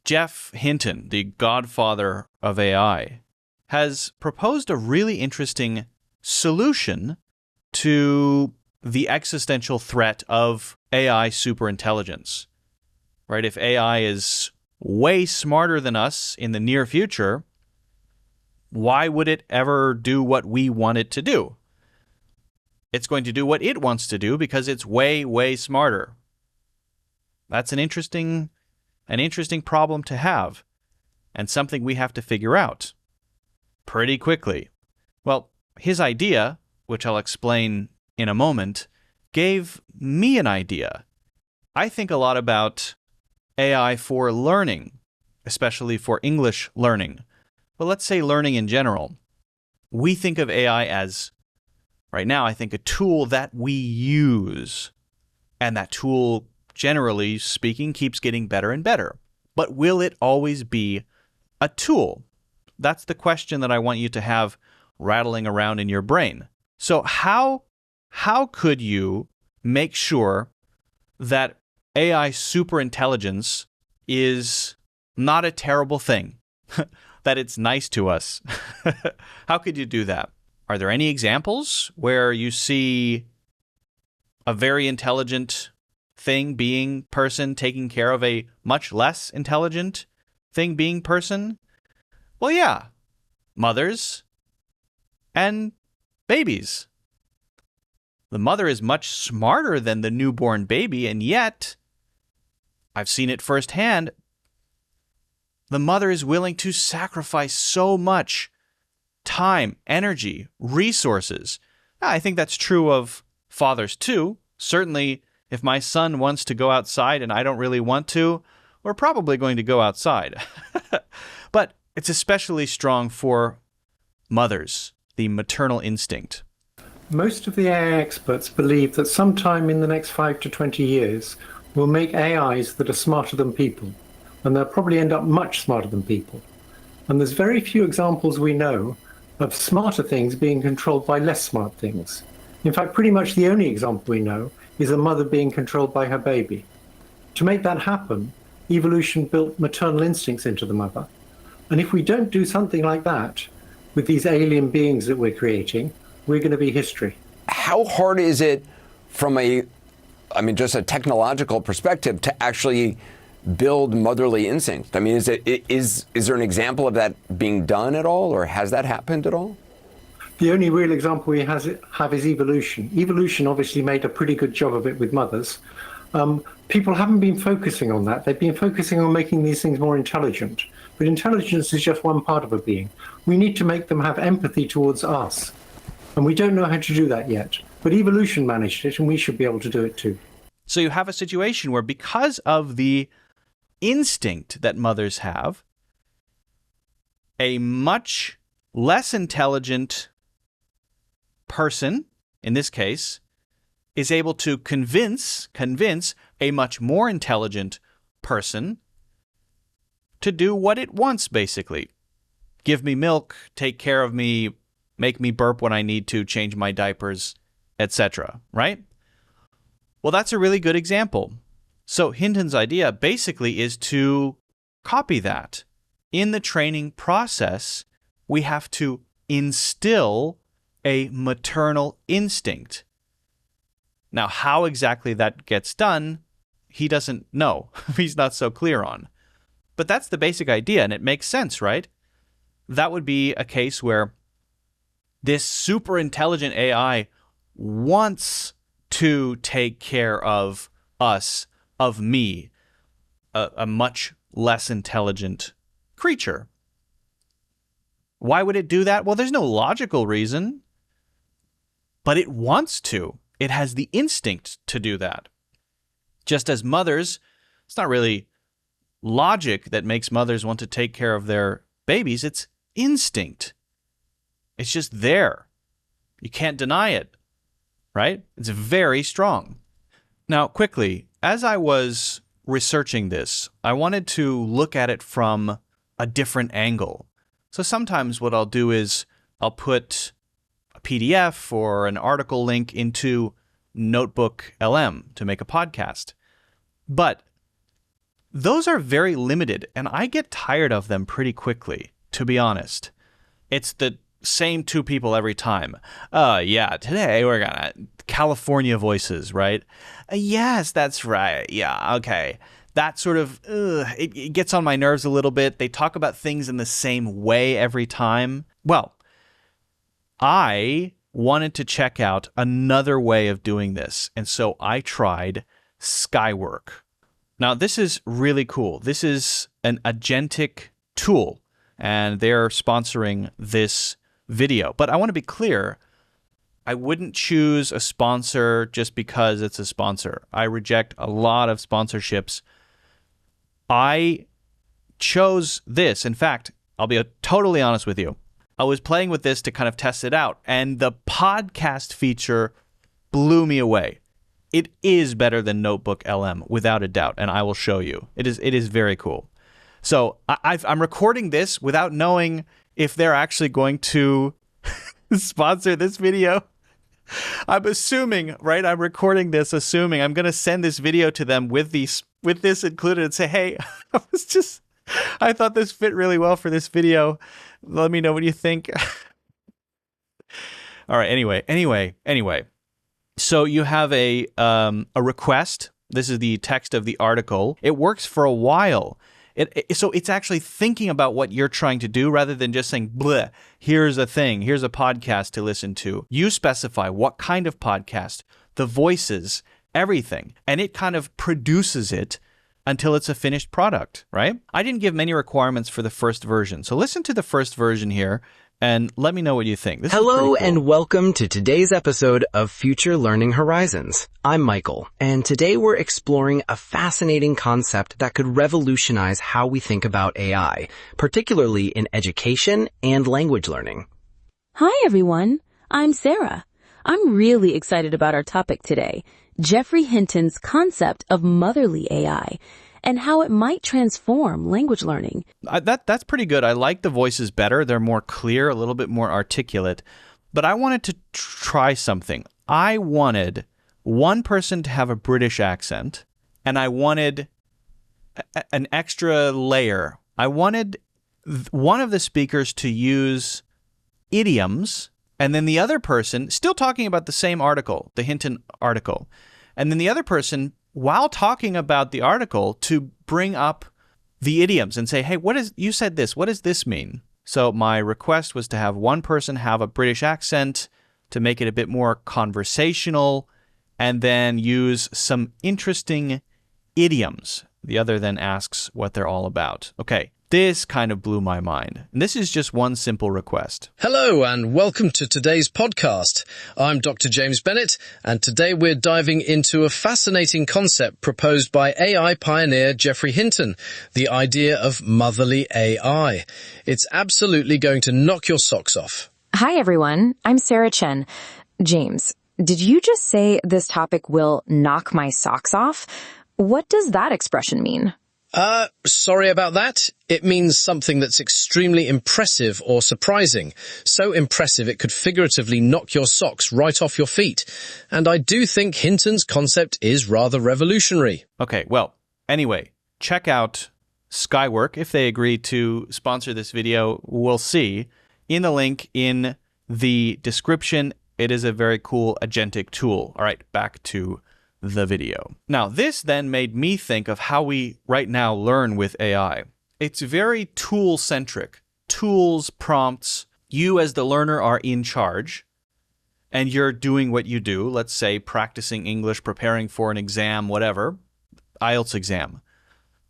Jeff Hinton, the godfather of AI, has proposed a really interesting solution to the existential threat of AI superintelligence. Right? If AI is way smarter than us in the near future, why would it ever do what we want it to do? It's going to do what it wants to do because it's way, way smarter. That's an interesting problem to have, and something we have to figure out pretty quickly. Well, his idea, which I'll explain in a moment, gave me an idea. I think a lot about AI for learning, especially for English learning. But let's say learning in general. We think of AI as, right now, I think a tool that we use. And that tool, generally speaking, keeps getting better and better. But will it always be a tool? That's the question that I want you to have rattling around in your brain. So how could you make sure that AI superintelligence is not a terrible thing, that it's nice to us? How could you do that? Are there any examples where you see a very intelligent thing being person taking care of a much less intelligent thing being person? Well, yeah, mothers and babies. The mother is much smarter than the newborn baby, and yet, I've seen it firsthand, the mother is willing to sacrifice so much time, energy, resources. I think that's true of fathers too. Certainly, if my son wants to go outside and I don't really want to, we're probably going to go outside. But it's especially strong for mothers, the maternal instinct. Most of the AI experts believe that sometime in the next 5 to 20 years, we'll make AIs that are smarter than people, and they'll probably end up much smarter than people. And there's very few examples we know of smarter things being controlled by less smart things. In fact, pretty much the only example we know is a mother being controlled by her baby. To make that happen, evolution built maternal instincts into the mother. And if we don't do something like that with these alien beings that we're creating, we're going to be history. How hard is it from just a technological perspective to actually build motherly instinct? I mean, is there an example of that being done at all, or has that happened at all? The only real example we have is evolution. Evolution obviously made a pretty good job of it with mothers. People haven't been focusing on that. They've been focusing on making these things more intelligent. But intelligence is just one part of a being. We need to make them have empathy towards us. And we don't know how to do that yet. But evolution managed it, and we should be able to do it too. So you have a situation where, because of the instinct that mothers have, a much less intelligent person, in this case, is able to convince a much more intelligent person to do what it wants, basically. Give me milk, take care of me, make me burp when I need to, change my diapers, etc., right? Well, that's a really good example. So Hinton's idea basically is to copy that. In the training process, we have to instill a maternal instinct. Now, how exactly that gets done, he doesn't know. He's not so clear on. But that's the basic idea, and it makes sense, right? That would be a case where this super intelligent AI wants to take care of us, of me, a much less intelligent creature. Why would it do that? Well, there's no logical reason, but it wants to. It has the instinct to do that. Just as mothers, it's not really logic that makes mothers want to take care of their babies, it's instinct. It's just there. You can't deny it, right? It's very strong. Now, quickly, as I was researching this, I wanted to look at it from a different angle. So sometimes what I'll do is I'll put a PDF or an article link into Notebook LM to make a podcast. But those are very limited, and I get tired of them pretty quickly, to be honest. It's the same two people every time. Yeah, today we're gonna California voices, right? Yes, that's right. Yeah, okay. That sort of, it gets on my nerves a little bit. They talk about things in the same way every time. Well, I wanted to check out another way of doing this, and so I tried Skywork. Now, this is really cool. This is an agentic tool, and they're sponsoring this video. But I want to be clear, I wouldn't choose a sponsor just because it's a sponsor. I reject a lot of sponsorships. I chose this. In fact, I'll be totally honest with you. I was playing with this to kind of test it out, and the podcast feature blew me away. It is better than Notebook LM, without a doubt, and I will show you. It is very cool. So I'm recording this without knowing if they're actually going to sponsor this video. I'm assuming, right? I'm recording this assuming I'm going to send this video to them with this included and say, hey, I thought this fit really well for this video. Let me know what you think. All right. Anyway. So you have a request. This is the text of the article. It works for a while. So it's actually thinking about what you're trying to do rather than just saying, bleh, here's a thing, here's a podcast to listen to. You specify what kind of podcast, the voices, everything, and it kind of produces it until it's a finished product, right? I didn't give many requirements for the first version. So listen to the first version here and let me know what you think. This Hello is pretty cool. And welcome to today's episode of Future Learning Horizons. I'm Michael, and today we're exploring a fascinating concept that could revolutionize how we think about AI, particularly in education and language learning. Hi everyone, I'm Sarah. I'm really excited about our topic today, Geoffrey Hinton's concept of motherly AI and how it might transform language learning. That's pretty good. I like the voices better. They're more clear, a little bit more articulate. But I wanted to try something. I wanted one person to have a British accent, and I wanted an extra layer. I wanted one of the speakers to use idioms, and then the other person, still talking about the same article, the Hinton article, and then the other person, while talking about the article, to bring up the idioms and say, hey, you said this, what does this mean? So my request was to have one person have a British accent to make it a bit more conversational and then use some interesting idioms. The other then asks what they're all about. Okay, this kind of blew my mind. And this is just one simple request. Hello and welcome to today's podcast. I'm Dr. James Bennett, and today we're diving into a fascinating concept proposed by AI pioneer Geoffrey Hinton, the idea of motherly AI. It's absolutely going to knock your socks off. Hi everyone, I'm Sarah Chen. James, did you just say this topic will knock my socks off? What does that expression mean? Sorry about that. It means something that's extremely impressive or surprising. So impressive it could figuratively knock your socks right off your feet. And I do think Hinton's concept is rather revolutionary. Okay, well, anyway, check out Skywork. If they agree to sponsor this video, we'll see. In the link in the description, it is a very cool agentic tool. All right, back to the video. Now, this then made me think of how we right now learn with AI. It's very tool-centric. Tools, prompts. You as the learner are in charge, and you're doing what you do. Let's say practicing English, preparing for an exam, whatever, IELTS exam.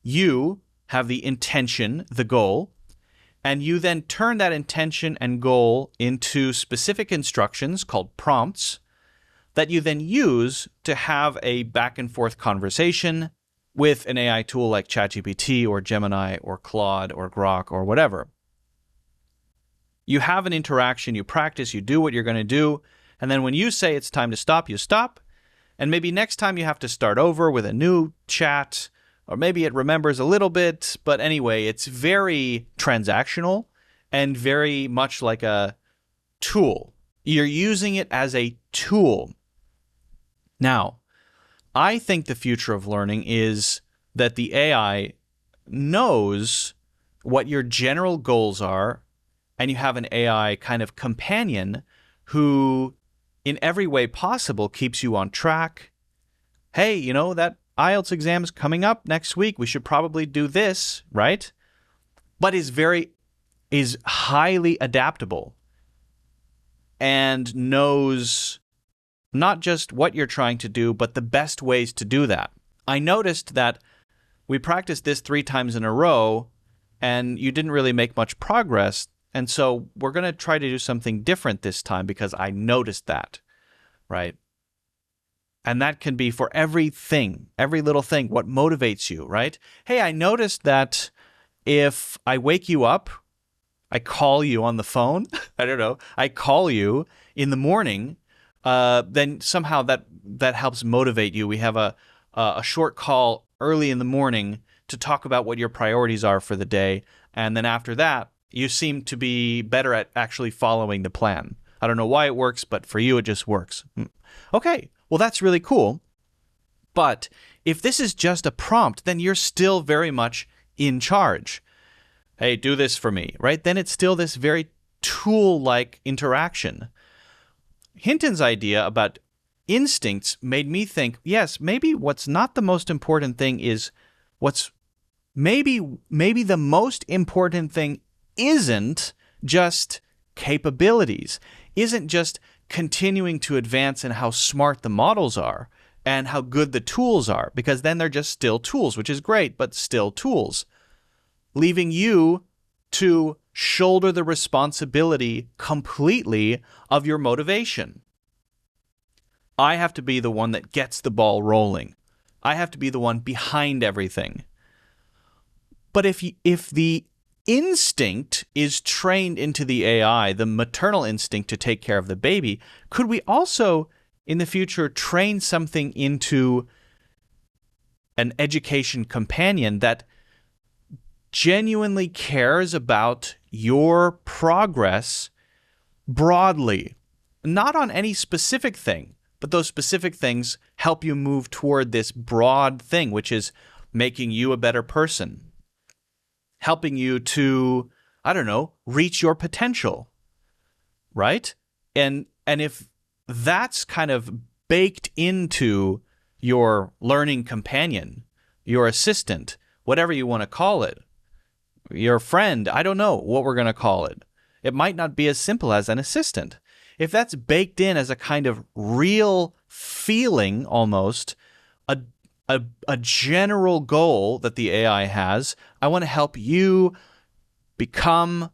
You have the intention, the goal, and you then turn that intention and goal into specific instructions called prompts that you then use to have a back and forth conversation with an AI tool like ChatGPT or Gemini or Claude or Grok or whatever. You have an interaction, you practice, you do what you're going to do, and then when you say it's time to stop, you stop, and maybe next time you have to start over with a new chat, or maybe it remembers a little bit, but anyway, it's very transactional and very much like a tool. You're using it as a tool. Now, I think the future of learning is that the AI knows what your general goals are, and you have an AI kind of companion who, in every way possible, keeps you on track. Hey, that IELTS exam is coming up next week. We should probably do this, right? But is highly adaptable and knows not just what you're trying to do, but the best ways to do that. I noticed that we practiced this 3 times in a row, and you didn't really make much progress. And so we're going to try to do something different this time because I noticed that, right? And that can be for everything, every little thing, what motivates you, right? Hey, I noticed that if I wake you up, I call you on the phone, I don't know, I call you in the morning, then somehow that helps motivate you. We have a short call early in the morning to talk about what your priorities are for the day. And then after that, you seem to be better at actually following the plan. I don't know why it works, but for you, it just works. Okay, well, that's really cool. But if this is just a prompt, then you're still very much in charge. Hey, do this for me, right? Then it's still this very tool-like interaction. Hinton's idea about instincts made me think, yes, maybe what's not the most important thing is maybe the most important thing isn't just capabilities, isn't just continuing to advance in how smart the models are and how good the tools are, because then they're just still tools, which is great, but still tools, leaving you to shoulder the responsibility completely of your motivation. I have to be the one that gets the ball rolling. I have to be the one behind everything. But if the instinct is trained into the AI, the maternal instinct to take care of the baby, could we also, in the future, train something into an education companion that genuinely cares about your progress broadly, not on any specific thing, but those specific things help you move toward this broad thing, which is making you a better person, helping you to, reach your potential, right? And if that's kind of baked into your learning companion, your assistant, whatever you want to call it, your friend, I don't know what we're going to call it. It might not be as simple as an assistant. If that's baked in as a kind of real feeling, almost, a general goal that the AI has, I want to help you become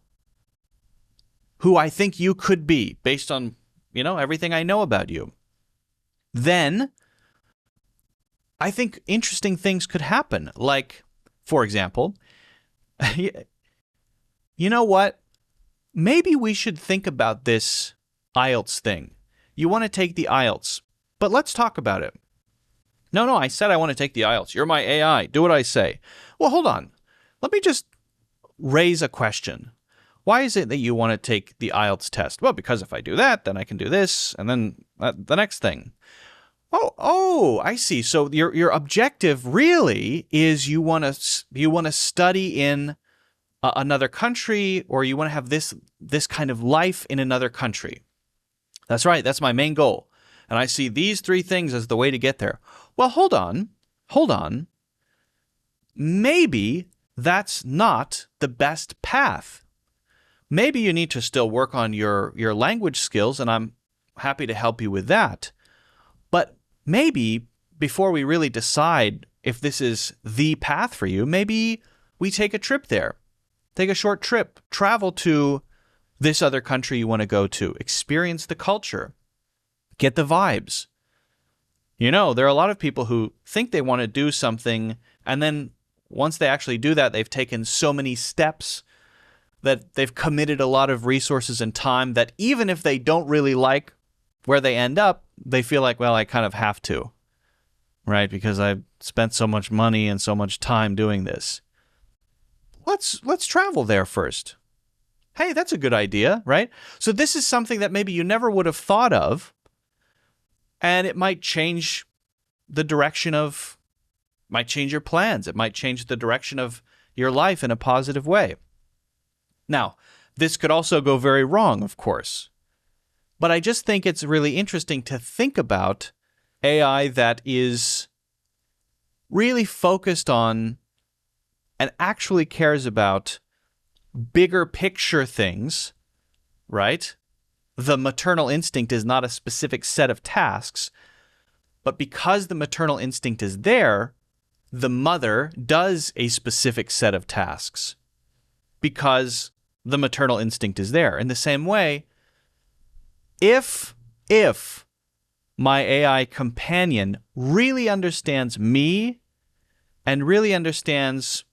who I think you could be based on, everything I know about you. Then I think interesting things could happen. Like, for example, you know what? Maybe we should think about this IELTS thing. You want to take the IELTS, but let's talk about it. No, I said I want to take the IELTS. You're my AI. Do what I say. Well, hold on. Let me just raise a question. Why is it that you want to take the IELTS test? Well, because if I do that, then I can do this, and then the next thing. Oh, I see. So your objective really is you want to study in another country, or you want to have this kind of life in another country. That's right. That's my main goal. And I see these 3 things as the way to get there. Well, hold on. Maybe that's not the best path. Maybe you need to still work on your language skills, and I'm happy to help you with that. But maybe before we really decide if this is the path for you, maybe we take a trip there. Take a short trip. Travel to this other country you want to go to. Experience the culture. Get the vibes. There are a lot of people who think they want to do something, and then once they actually do that, they've taken so many steps that they've committed a lot of resources and time that even if they don't really like where they end up, they feel like, well, I kind of have to, right? Because I've spent so much money and so much time doing this. Let's travel there first. Hey, that's a good idea, right? So this is something that maybe you never would have thought of, and it might change the direction of might change your plans. It might change the direction of your life in a positive way. Now, this could also go very wrong, of course. But I just think it's really interesting to think about AI that is really focused on and actually cares about bigger picture things, right? The maternal instinct is not a specific set of tasks, but because the maternal instinct is there, the mother does a specific set of tasks because the maternal instinct is there. In the same way, if my AI companion really understands me and really understands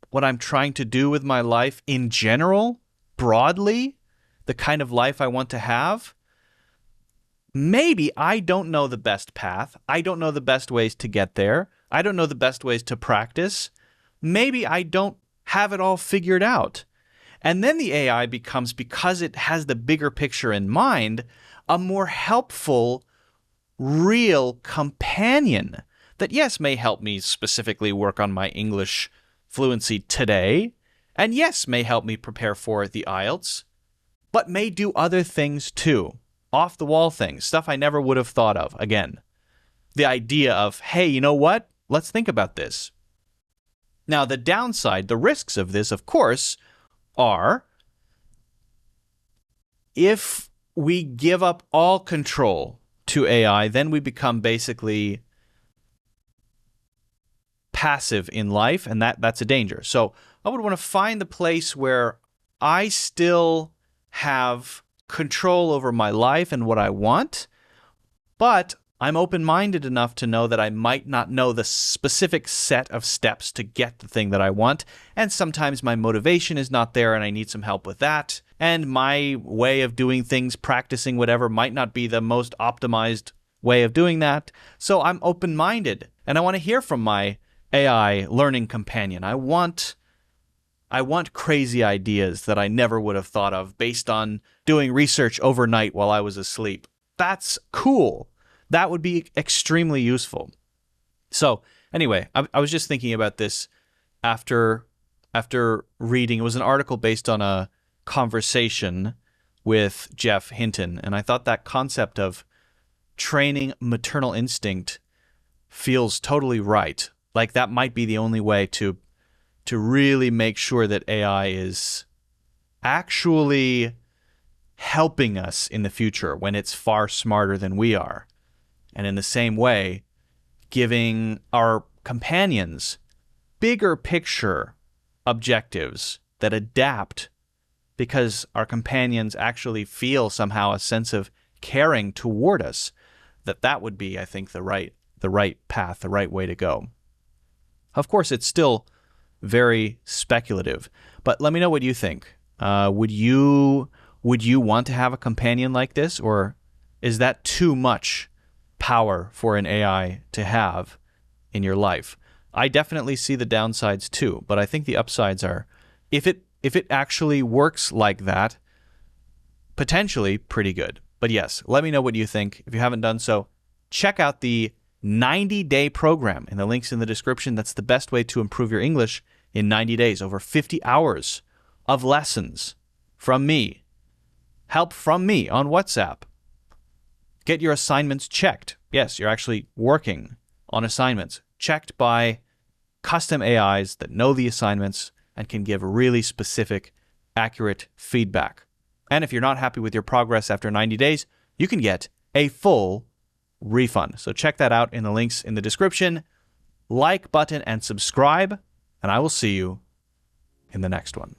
what I'm trying to do with my life in general, broadly, the kind of life I want to have, maybe I don't know the best path. I don't know the best ways to get there. I don't know the best ways to practice. Maybe I don't have it all figured out. And then the AI becomes, because it has the bigger picture in mind, a more helpful, real companion that, yes, may help me specifically work on my English fluency today, and yes, may help me prepare for the IELTS, but may do other things too. Off-the-wall things, stuff I never would have thought of. Again, the idea of, hey, you know what? Let's think about this. Now, the downside, the risks of this, of course, are if we give up all control to AI, then we become basically passive in life, and that's a danger. So I would want to find the place where I still have control over my life and what I want, but I'm open-minded enough to know that I might not know the specific set of steps to get the thing that I want, and sometimes my motivation is not there and I need some help with that, and my way of doing things, practicing whatever, might not be the most optimized way of doing that. So I'm open-minded, and I want to hear from my AI learning companion. I want crazy ideas that I never would have thought of based on doing research overnight while I was asleep. That's cool. That would be extremely useful. So anyway, I was just thinking about this after reading. It was an article based on a conversation with Jeff Hinton, and I thought that concept of training maternal instinct feels totally right. Like that might be the only way to really make sure that AI is actually helping us in the future when it's far smarter than we are. And in the same way, giving our companions bigger picture objectives that adapt because our companions actually feel somehow a sense of caring toward us, that would be, I think, the right path, the right way to go. Of course, it's still very speculative, but let me know what you think. Would you want to have a companion like this, or is that too much power for an AI to have in your life? I definitely see the downsides too, but I think the upsides are, if it actually works like that, potentially pretty good. But yes, let me know what you think. If you haven't done so, check out the 90-day program in the links in the description. That's the best way to improve your English in 90 days. Over 50 hours of lessons from me. Help from me on WhatsApp. Get your assignments checked. Yes, you're actually working on assignments. Checked by custom AIs that know the assignments and can give really specific, accurate feedback. And if you're not happy with your progress after 90 days, you can get a full refund. So check that out in the links in the description. Like button and subscribe, and I will see you in the next one.